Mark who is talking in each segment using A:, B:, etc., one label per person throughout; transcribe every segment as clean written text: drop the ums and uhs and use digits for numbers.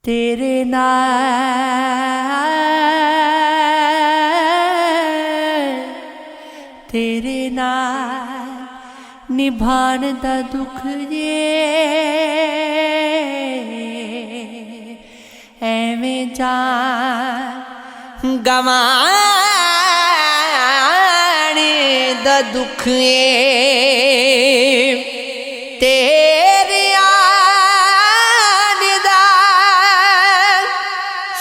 A: तेरे नाल निभाण दा दुख जे एवें जान गवाण दा दुख तेरे आने दा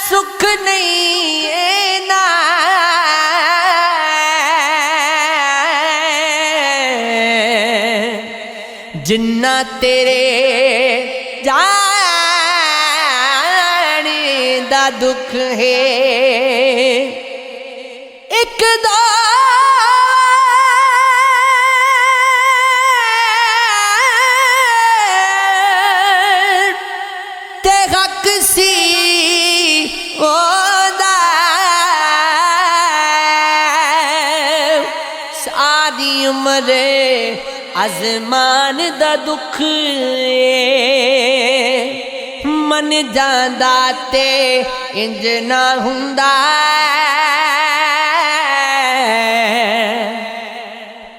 A: सुख नहीं है ना जिन्ना तेरे जाने दा दुख है एक दो ते हक सी ओदा सारी उम्र आज़मान दा दुख मन जांदा ते इंज ना हुंदा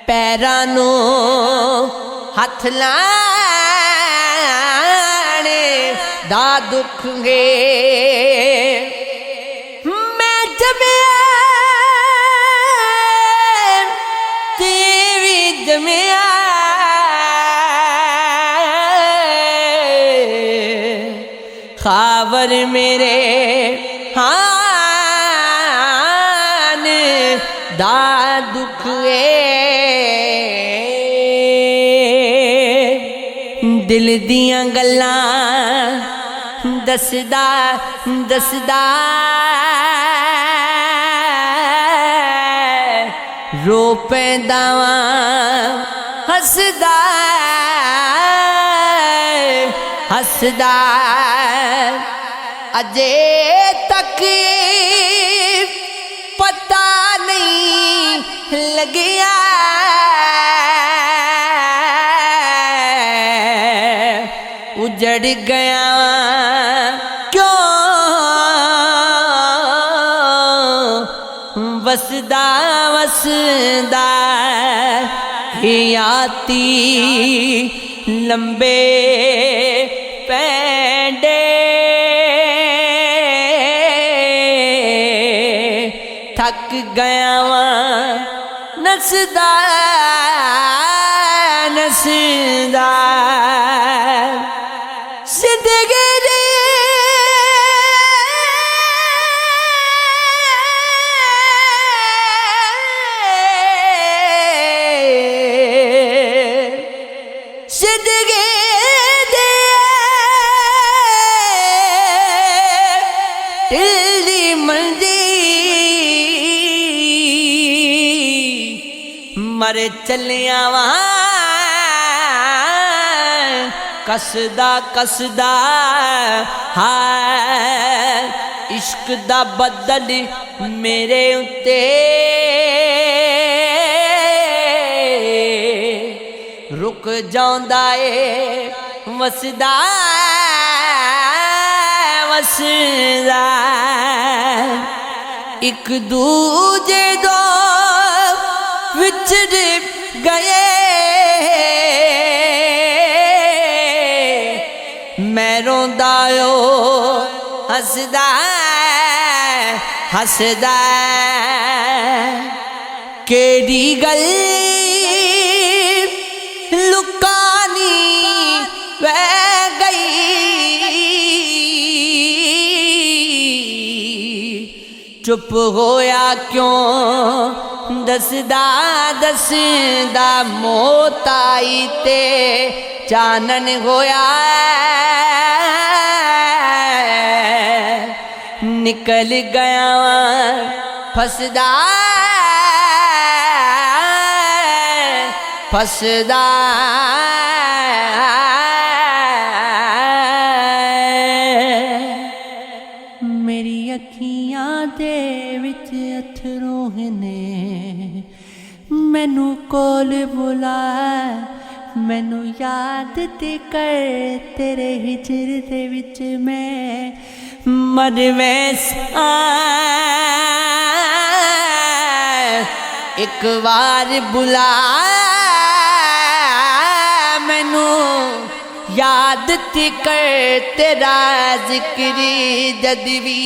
A: पैरां नूं हथ लाणे दा दुख है मैं जमिया ते भी जमिया खावर मेरे हान दा दुख दिल दियां गल्लां दसदा दसदा रो पैंदा वां हसदा हसदा अजे तक पता नहीं लगिया उजड़ गया क्यों वसदा वसदा हियाती लंबे पैंडे थक गया वां नसदा नसदा जिंदगी दी जिंदगी दी ढिल्ली मंदी मर चलिया वां कसदा कसदा हाय इश्क दा बदल मेरे उत्ते रुक जांदा ए वसदा वसदा एक दूजे दो विछड़ गए मैं रोंदा ओ हसदा हसदा केड़ी गल लुकानी वह गई चुप होया क्यों दसदा दसदा मौत आई ते चानन होया निकल गया फसदा फसदा मेरी अखियां दे विच अथरों ने मैनू कोल बुला मैनू याद ते कर तेरे हिजर दे विच मैं मर वैसा एक बार बुला मैनू याद ते कर तेरा जिक्री जद भी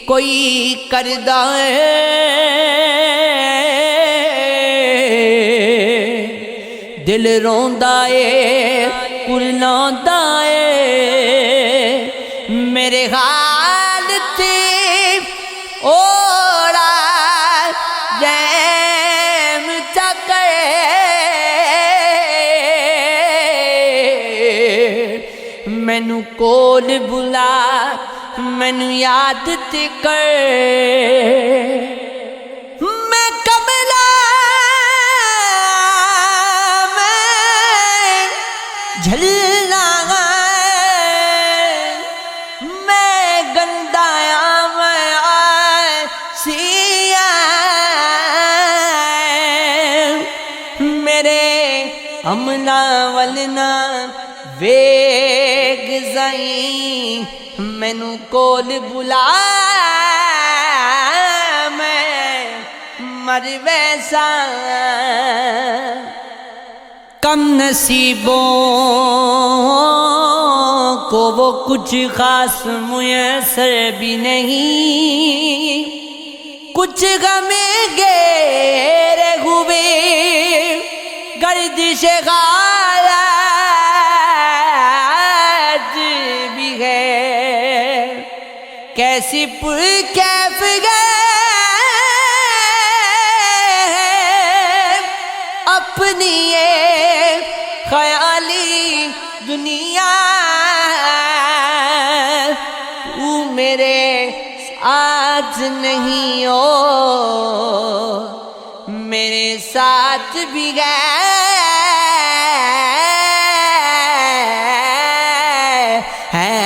A: कोई करदा दिल रोंदा ए कुरलांदा ए मेरे हाल ते ओड़ा जैम चके मैनू कोल बुला मैनू याद ते कर मैं कमला मैं झलना मैं गंदाया मैं सिया मेरे अमला वलना वेग जाई मैनू कोल बुला मैं मर वैसा कम नसीबों को वो कुछ खास मुयसर भी नहीं कुछ गमे गेरे हुए गर्दिश गालाज भी है कैसी पुरकैफ अपनी ये ख्याली दुनिया तू मेरे साथ नहीं हो मेरे साथ भी गए है